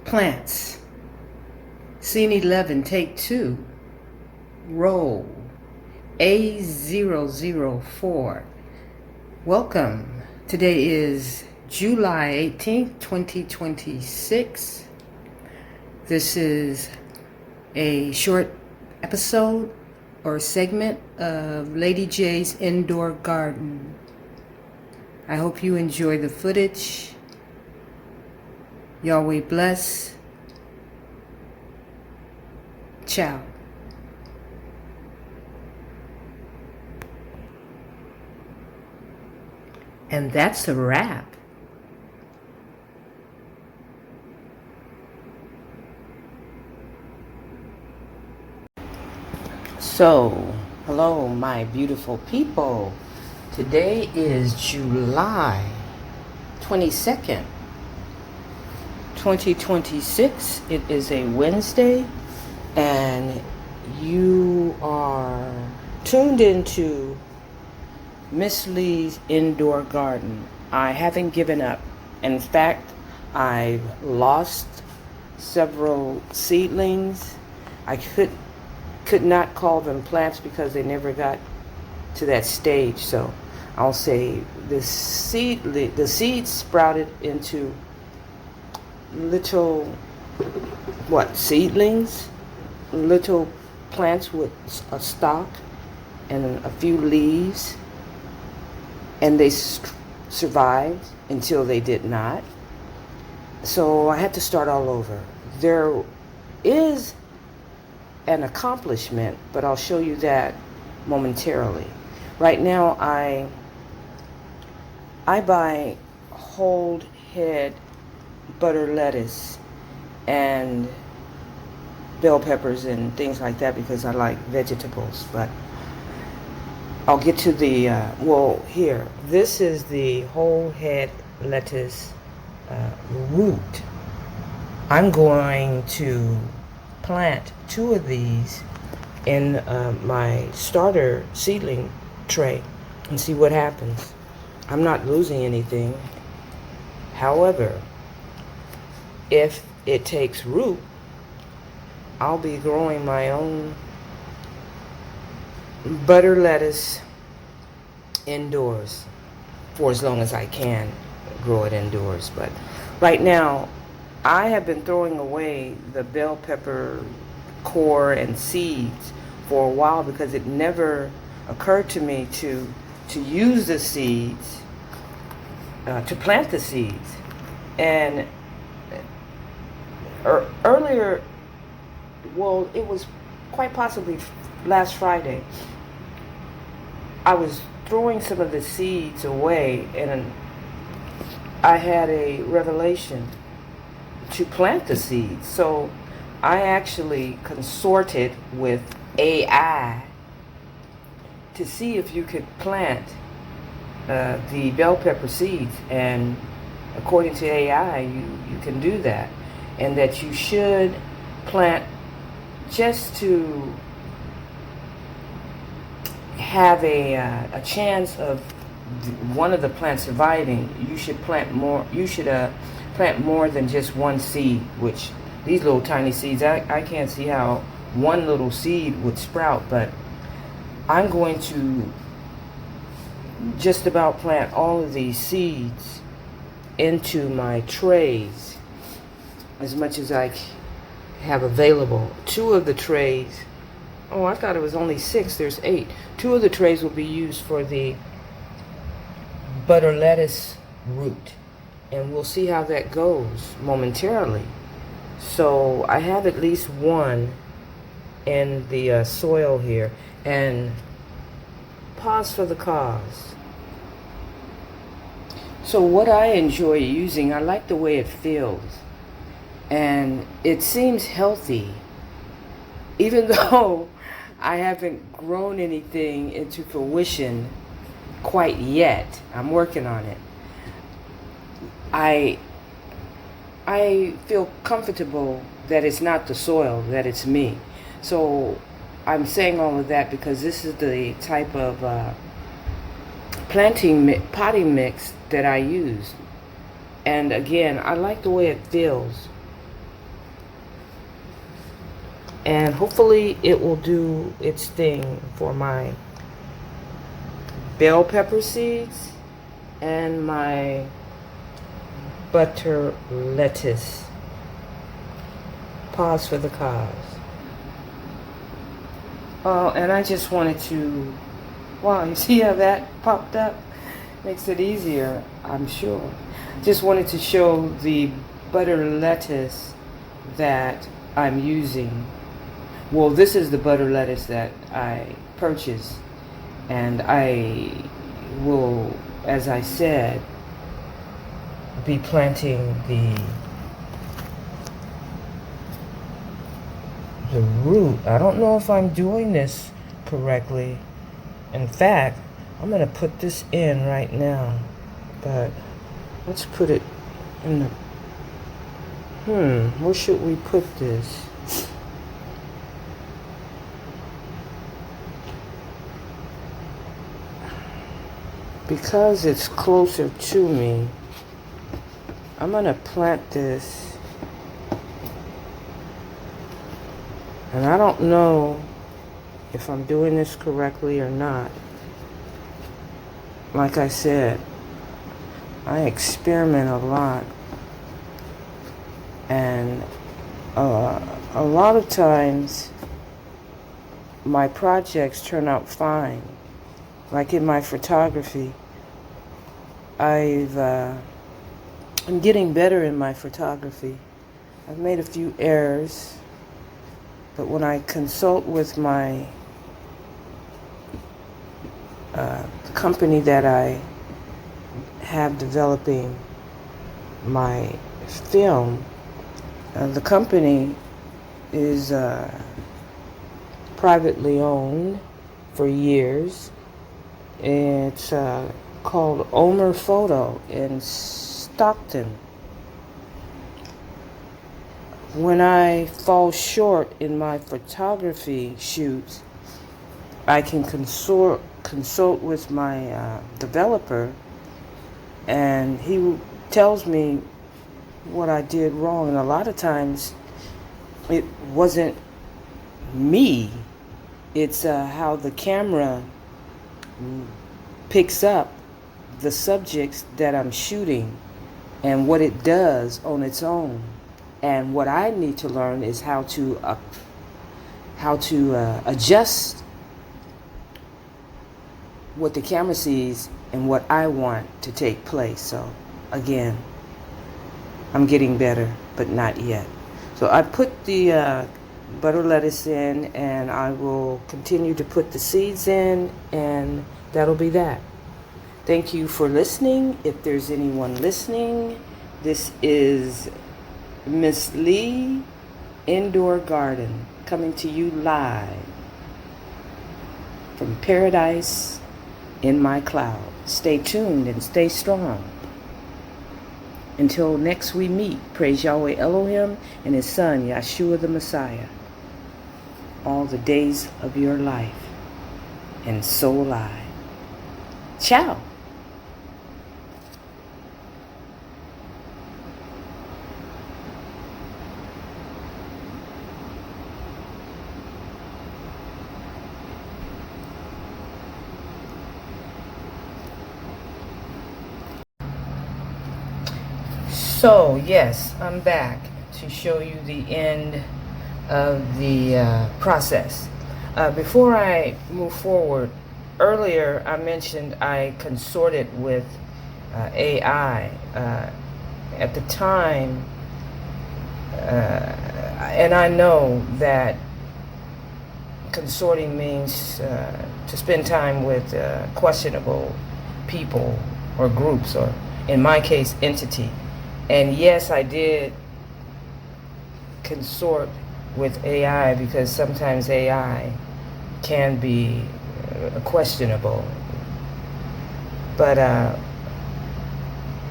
Plants. Scene 11, take 2. Roll. A004. Welcome. Today is July 18th, 2026. This is a short episode or segment of Lady J's indoor garden. I hope you enjoy the footage. Yahweh bless. Ciao. And that's a wrap. So, hello my beautiful people. Today is July 22nd, 2026. It is a Wednesday, and you are tuned into Miss Lee's indoor garden. I haven't given up. In fact, I've lost several seedlings. I could not call them plants because they never got to that stage. So I'll say the seeds sprouted into little seedlings, little plants with a stalk and a few leaves, and they survived until they did not. So I had to start all over. There is an accomplishment, but I'll show you that momentarily. Right now I buy whole head butter lettuce and bell peppers and things like that because I like vegetables. But I'll get to the here, this is the whole head lettuce root. I'm going to plant 2 of these in my starter seedling tray and see what happens. I'm not losing anything. However, if it takes root, I'll be growing my own butter lettuce indoors for as long as I can grow it indoors. But right now, I have been throwing away the bell pepper core and seeds for a while because it never occurred to me to use the seeds, to plant the seeds. And earlier, it was quite possibly last Friday, I was throwing some of the seeds away, and I had a revelation to plant the seeds. So I actually consorted with AI to see if you could plant the bell pepper seeds, and according to AI, you can do that, and that you should plant just to have a chance of one of the plants surviving. You should plant more. You should plant more than just one seed, which these little tiny seeds, I can't see how one little seed would sprout, but I'm going to just about plant all of these seeds into my trays as much as I have available. 2 of the trays, I thought it was only 6, there's 8. 2 of the trays will be used for the butter lettuce root, and we'll see how that goes momentarily. So I have at least 1 in the soil here, and pause for the cause. So what I enjoy using, I like the way it feels, and it seems healthy, even though I haven't grown anything into fruition quite yet. I'm working on it. I feel comfortable that it's not the soil, that it's me. So I'm saying all of that because this is the type of potting mix that I use. And again, I like the way it feels. And hopefully it will do its thing for my bell pepper seeds and my butter lettuce. Pause for the cause. Oh, and I just wanted to, wow, you see how that popped up? Makes it easier, I'm sure. Just wanted to show the butter lettuce that I'm using. Well, this is the butter lettuce that I purchased, and I will, as I said, be planting the root. I don't know if I'm doing this correctly. In fact, I'm going to put this in right now, but let's put it in the, where should we put this? Because it's closer to me, I'm going to plant this, and I don't know if I'm doing this correctly or not. Like I said, I experiment a lot, and a lot of times my projects turn out fine. Like in my photography, I'm getting better in my photography. I've made a few errors, but when I consult with my the company that I have developing my film, the company is privately owned for years. It's called Omer Photo in Stockton. When I fall short in my photography shoots, I can consult with my developer, and he tells me what I did wrong. And a lot of times it wasn't me, it's how the camera picks up the subjects that I'm shooting and what it does on its own. And what I need to learn is how to adjust what the camera sees and what I want to take place. So again, I'm getting better, but not yet. So I put the butter lettuce in, and I will continue to put the seeds in, and that'll be that. Thank you for listening. If there's anyone listening, this is Miss Lee Indoor Garden coming to you live from paradise in my cloud. Stay tuned and stay strong. Until next we meet, praise Yahweh Elohim and His Son, Yeshua the Messiah, all the days of your life, and so will I. Ciao. So, yes, I'm back to show you the end of the process. Before I move forward, earlier I mentioned I consorted with AI. At the time, and I know that consorting means to spend time with questionable people or groups, or in my case, entity. And yes, I did consort with AI because sometimes AI can be questionable. But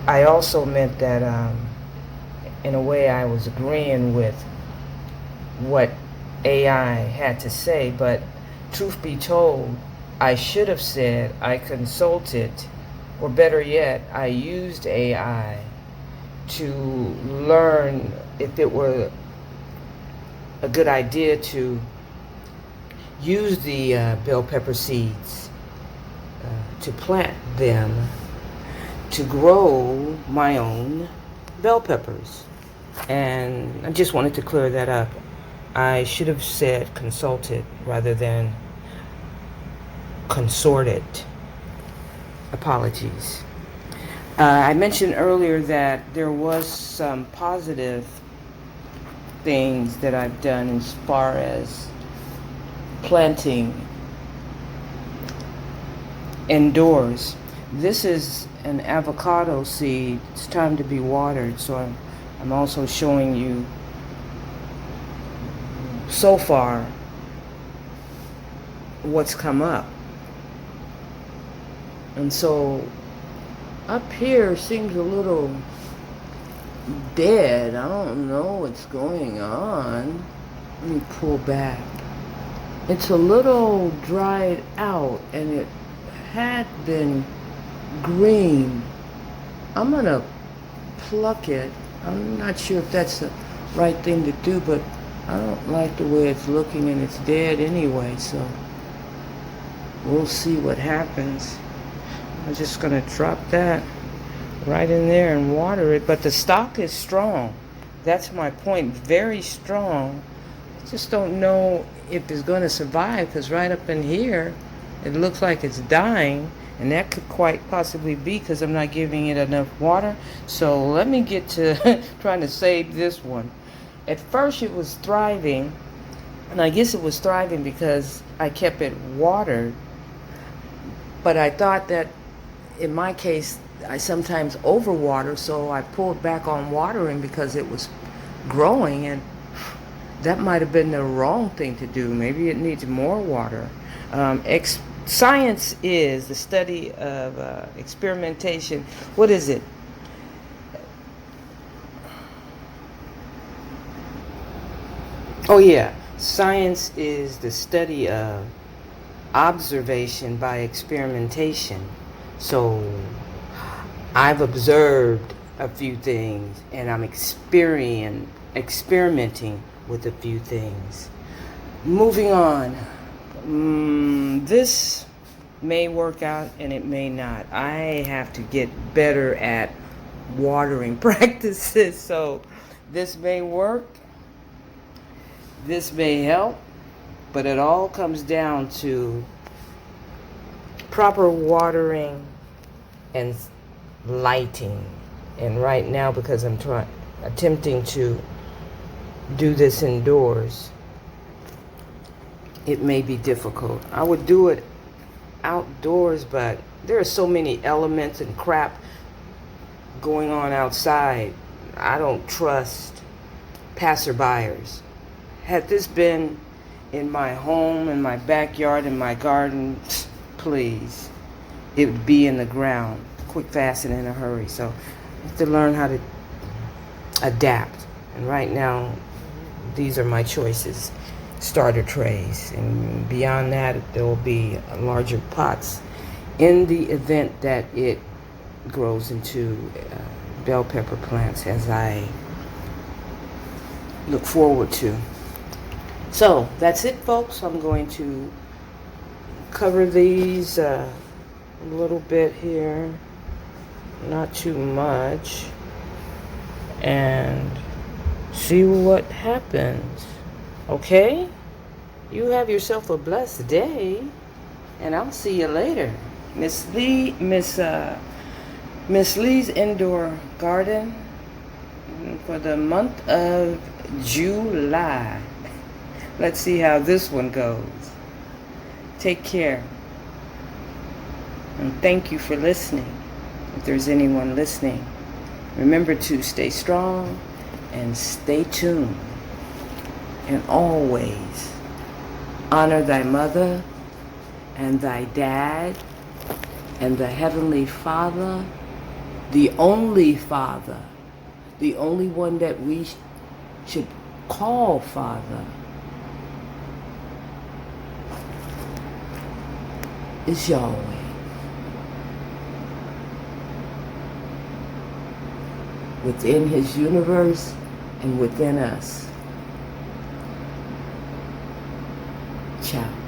I also meant that in a way I was agreeing with what AI had to say, but truth be told, I should have said I consulted, or better yet, I used AI to learn if it were a good idea to use the bell pepper seeds to plant them to grow my own bell peppers. And I just wanted to clear that up. I should have said consulted rather than consorted. Apologies. I mentioned earlier that there was some positive things that I've done as far as planting indoors. This is an avocado seed. It's time to be watered, so I'm also showing you so far what's come up. And so up here seems a little dead. I don't know what's going on. Let me pull back. It's a little dried out, and it had been green. I'm gonna pluck it. I'm not sure if that's the right thing to do, but I don't like the way it's looking, and it's dead anyway, so we'll see what happens. I'm just gonna drop that right in there and water it, but the stalk is strong. That's my point, very strong. I just don't know if it's gonna survive, because right up in here it looks like it's dying, and that could quite possibly be because I'm not giving it enough water. So let me get to trying to save this one. At first it was thriving, and I guess it was thriving because I kept it watered, but I thought that in my case I sometimes overwater, so I pulled back on watering because it was growing, and that might have been the wrong thing to do. Maybe it needs more water. Science is the study of experimentation. What is it? Oh yeah, science is the study of observation by experimentation. So I've observed a few things, and I'm experimenting with a few things. Moving on. This may work out and it may not. I have to get better at watering practices. So this may work. This may help. But it all comes down to proper watering and lighting. And right now, because I'm attempting to do this indoors, it may be difficult. I would do it outdoors, but there are so many elements and crap going on outside. I don't trust passerbyers. Had this been in my home, in my backyard, in my garden, please, it would be in the ground, quick, fast, and in a hurry. So I have to learn how to adapt. And right now, these are my choices. Starter trays, and beyond that there will be larger pots in the event that it grows into bell pepper plants, as I look forward to. So that's it, folks. I'm going to cover these a little bit here, not too much, and see what happens. Okay? You have yourself a blessed day, and I'll see you later. Miss Lee's indoor garden for the month of July. Let's see how this one goes. Take care. And thank you for listening. If there's anyone listening, remember to stay strong and stay tuned. And always honor thy mother and thy dad and the Heavenly Father, the only one that we should call Father, is Yahweh. Within His universe and within us. Ciao.